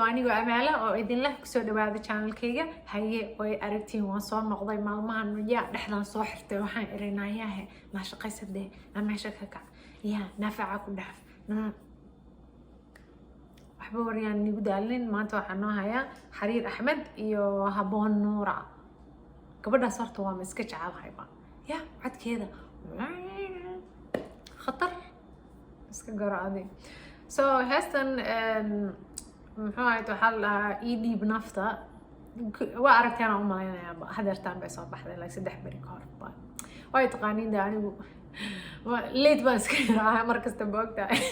وأني وأمالة وإذن الله كسر بعد channel كيجا هي وأركتين وصار نقضي معلومة إنه يا نحن صحرت وحين إرينا إياه ما شقي سده ما شكك يا نفع كلها waxba wariyaan nigu daalin maanta waxaan noo hayaa xariir axmed iyo haboon nuura gabadhaas horta waa iska jecelahay ba ya codkeeda khatar iska garaacday so heestan muxuu ahayd waxaa la dhahaa ii dhiib nafta waa aragteen aan u malaynayaa hadeertaan bay soo baxday like 3 beri ka hor way taqaaniin daa anigu late baan iska garaaca markasta boogtahay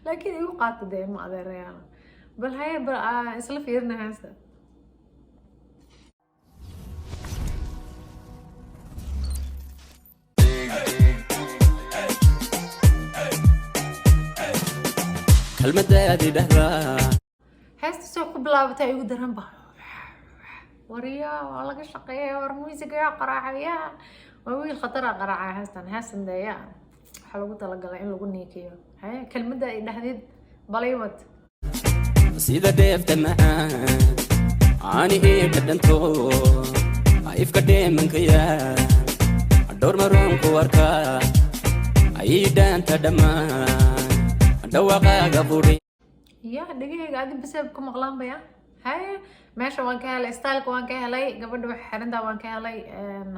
لكن يوقعت دائما هذا الريال بل هاي اسلا فيرنا هسه كلمة دادي دهرا هسه سوق بلابتها يقدرن با وريا والله شقيه ورمويسك يا قراعيا وويل خطر قراعه هسه دايا waxaa lagu talagalay in lagu neekeeyo kelmadda ay dhahdid balaywad sida dheefta macaan aani ee dhadhanto ifka dheemankaya dhowr maroon ku arka ay dhaanta dhammaan dhawaqaaga buri ya dhagahayga adin bisab ku maqlaan baya meesha waan ka helay styleka waan ka helay gabadha wax xirantaa waan ka helay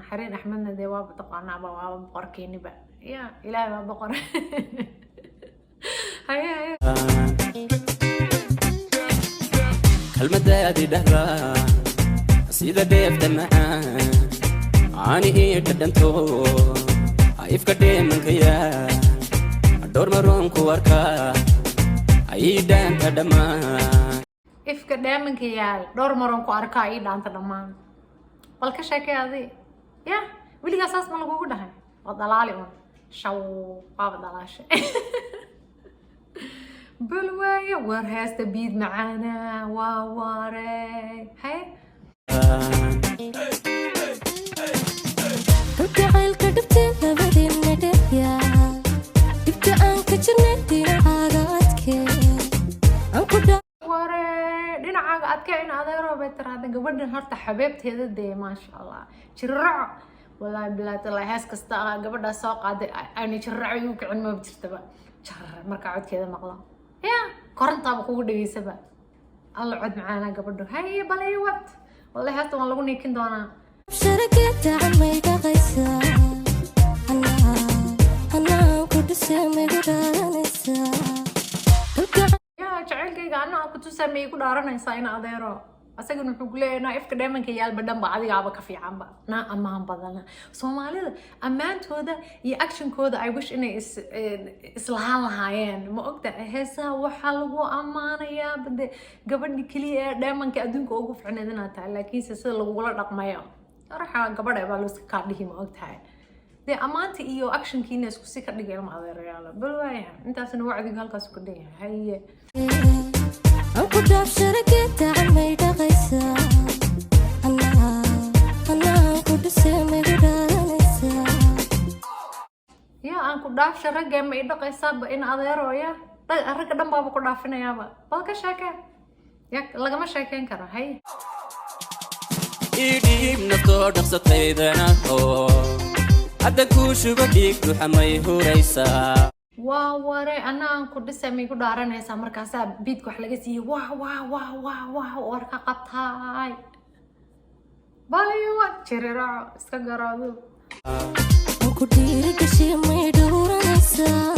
xariir axmedna dee waaba taqaanaaba waaba boqorkeeniba يا إلهي ما بقر هيا كلمة دادي دهرا سيدا ديفت معان عاني إيه تدنتو عيف كديم من كيا دور مرون كواركا عيدان تدمان إف كديم من كيا دور مرون كواركا عيدان تدمان بالك شاكي هذي يا ولي أساس ما لقوه ده وضلالي شو بابا دلاش بالوايا ورهاس تبيد معانا وواري هاي كعيل كدبتي لبدي نديا تبقى أنك جنتي عاقاتك أنكو واري دينا عاقاتك إن هذا روبيت هذا قبل هرت حبيبتي هذا دي ما شاء الله شرع والله بلا تلا هاس كستا قبل سوق قاعد أنا شرعي وكعن ما بتشتبه شر مركعود كذا مقلا يا قرنطة بقول دقي سبا الله عد معانا قبل هاي بلاي وقت والله هاس والله قولني كنت أنا شركة عمي تغيسا أنا كنت سامي قدرانيسا يا شعيل كي أنا كنت سامي قدرانيسا إن أديره أسأقول نحقول أنا إفك دائما كيال بدن بعضي عابا كفي عamba نا أمان بدنا سومالي أمان تودا يأكشن كودا I wish إني إسلام هايين ما أقدر هسا وحلو أمان يا بدي قبل كلي دائما كأدون كوقف عندنا تعال لكن سلسلة ولا رقم يا راح قبل يبالوس كارده ما أقدر هاي دي أمانتي إيو أكشن كي ناس كسي كارده قال ما هذا رياله بالوايا أنت أصلا وعدي قال كاسو كده هاي أنكو داب شركة عمي دغيسا أنا أنكو دسمي قدانيسا يا أنكو داب شركة عمي دغيسا بإن أديرو يا أرك دم بابا كدافنا يا با بالك شاكا يا لقما شاكين كرا هاي إيدي نفتو دقسة تيدنا هذا كوشو بديك وحمي هوريسا واري أنا كنت سامي كنت أراني سامر كاسا بيت كحلقة سي واه وركا قطاي باليوات شريرا اسكغرادو وكدير كشي ميدورا نسا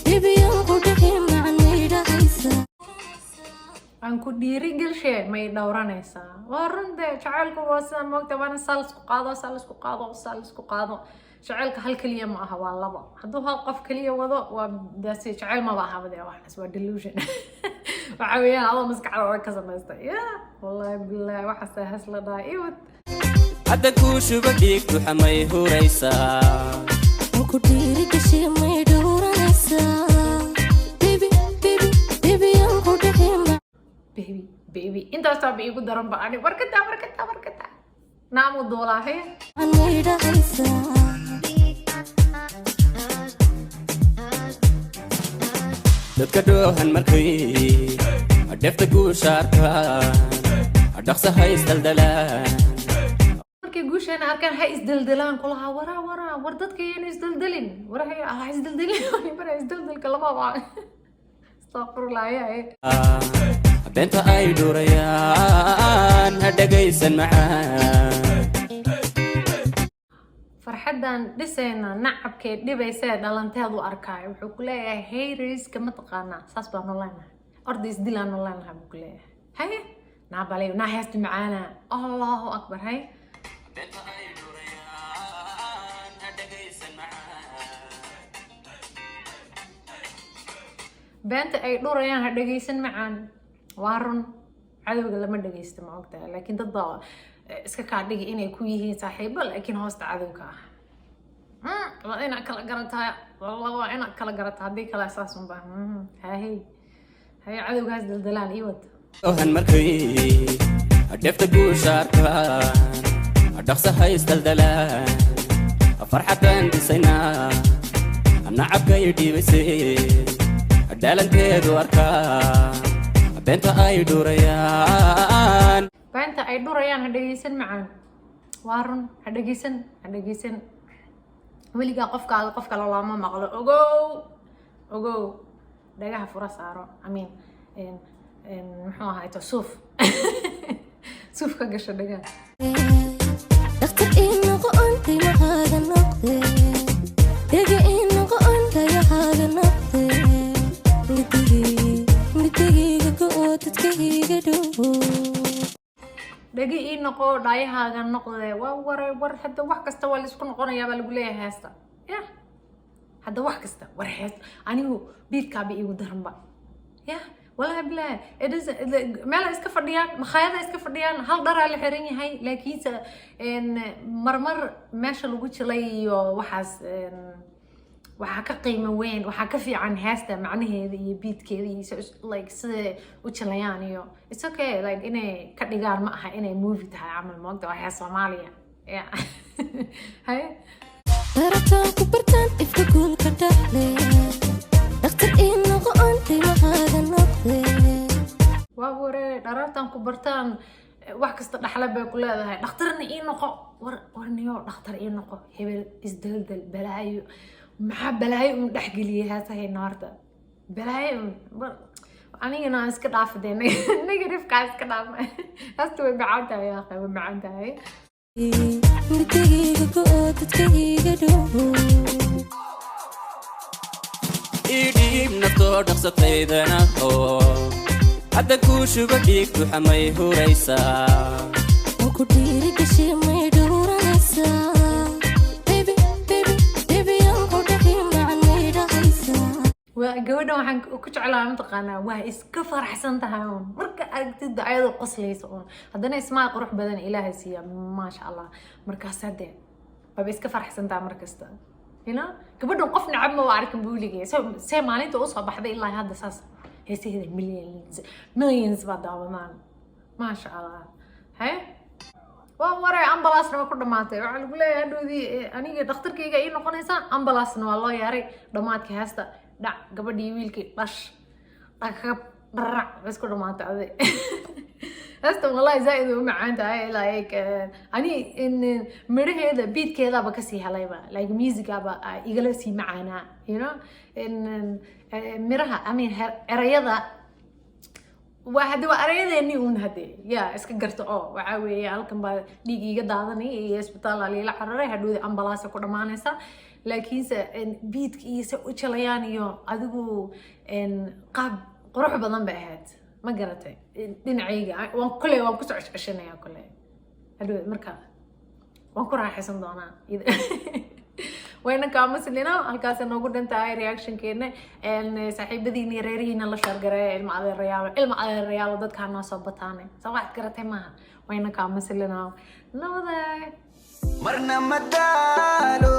بيبي يوم كدهي معني دايسا أنكو ديري قل شيء ميدورا نسا ورنده شعالكو واسا موقتا وانا سالسكو قادو شعالك هالكلية ما هوا والله حدو هالقف كلية وضع وداسي شعال ما بقى هذا واحد اسمه ديلوجن وعويان الله مسك على ركزة ما يستطيع يا والله بالله واحد سهس لنا ايوت هذا كوشو بديك وحمي هوريسا وكديري كشي ما يدور نسا بيبي يوم كدهي بيبي انت اصلا بيقول درم بقاني بركتا نامو دولا هي عني دايسا dadkadoohan markay dhefta guushaarka dhaqsa ha isdaldalaan markay guusheena arkaan ha isdaldalaan kulaha waraa war dadka yana isdaldalin warahay ha isdaldalin bara isdaldalka lama baa astaghfirullah beenta ay dhurayaan ha dhagaysan macaan farxadan dhisayna nacabkee dhibaysee dhalanteedu arkaayo wuxuu ku leeyahay haters kama taqaanaa saas baan noleenahay orda isdilaan noleenahay buu ku leeyahay haye naabalay naa heesta macaana allahu akbar hay beenta ay dhurayaan ha dhagaysan macaan waa run cadowga lama dhagaysto ma ogtahay laakiin dad baa iska kaa dhigi inay ku yihiin saaxiibo laakiin hoosta cadowga ah waa inaad kala garataa waa inaad kala garataa haddii kale saas unbaa haye cadowgaas daldalaan ii wada ohan markay dhefta guushaarka dhaqsa ha isdaldalaan farxadan dhisaynaa nacabkay dhibaysay dhalanteedu arkaa beenta ay dhurayaan ha dhagaysan macaan waa run ha dhagaysan weligaa qofkaaga qof kale looma maqlo ogow dhagaha fura saaro amiin muxuu ahayto suuf ka gasho dhagaha dhaqtar inago ontay mahaaga noqde dhega inago ontayahaaga noqde midagayga go-oo dadkayga dhowo dhagi ii noqo dhaayahaaga noqde waa war hadda wax kasta waa laisku noqonayaa baa lagu leeyahay heesta ya hadda wax kasta war heesta anigu biidkaaba iigu daranba ya والله بلا مالا iska fadhiyaan makhaayada iska fadhiyaan hal dharaa la xiran yahay laakiinse marmar meesha lagu jilay iyo waxaas waxaa ka qiimo weyn waxaa ka fiican heesta macnaheeda iyo beatkeeda iyo like sida u jilayaan iyo it's okay like inay ka dhigaan ma aha inay movie tahay camal moogta waa hees Soomaaliya hay darataan ku bartaan ifka guulka dhaxle dhaqtar inago ontay mahaaga noqde waa waree dharartan ku bartaan wax kasta dhaxla bay ku leedahay dhakhtarna ii noqo warniyo dhakhtar ii noqo hebel isdaldal balaayo maxaa balaayo un dhexgeliyay heesahay naarta balaayo anigana aan iska dhaafadee negatifkaa iska dhaafa heesta way macaan tahay akhay way macaan tahay midagayga go-oo dadkayga dhowo idhiib naftoo dhaqsataydana hadda kuu shuba dhiigtu xamay huraysaa oo ku dhiiri gashay may dhowranaysaa aan ku dhaxi macan may dhahaysaa waa gabadhan waxaan ku jeclaa mataqaanaa waa iska faraxsan tahay uun marka aragtid dacayadoo qoslaysa uun haddana ismaa qurux badan ilaahay siiya maasha allah markaas haddee waaba iska faraxsan tahay mar kasta gabadhan qof nacab ma waa arkin buuligay see maalinta usoo baxday ilaa hadda saas heesaheeda millions baa daawadaan maasha allah haye waa waray ambalaasna waa ku dhamaatay waxaa lagu leeyahay hadhoodii aniga dhakhtarkayga ii noqonaysaa ambalaasna waa loo yeeray dhammaadka heesta dhac gabadhii wiilkii dhash dhakab dharac way isku dhamaatay aday heestan wallahi zaaid u macaan tahay like ani midhaheeda beatkeedaba kasii helayba like musicaba igala sii macaanaa you know miraha I mean erayada waa hadda waa erayadeeni uun hadde ya iska garta oo waxaa weeye halkan baa dhiig iiga daadanaya iyo isbitaal liila cararay hadhowda ambalaasa ku dhamaanaysa laakiinse beatka iyo se u jalayaan iyo adigu qaab qurux badan bay ahayd ma garatay dhinacayga waan kule waan kusoo ceshanayaa kule hadhow marka waan ku raaxaysan doonaa wayna kaamaslina halkaas noogu dhantahay reactionkeena saaxiibadiina reerihiina la shaargareeya ilma adeerayaal dadkaa noo soo bataane soo waxaad garatay maaha wayna kaamaslina nabaday marna madaalo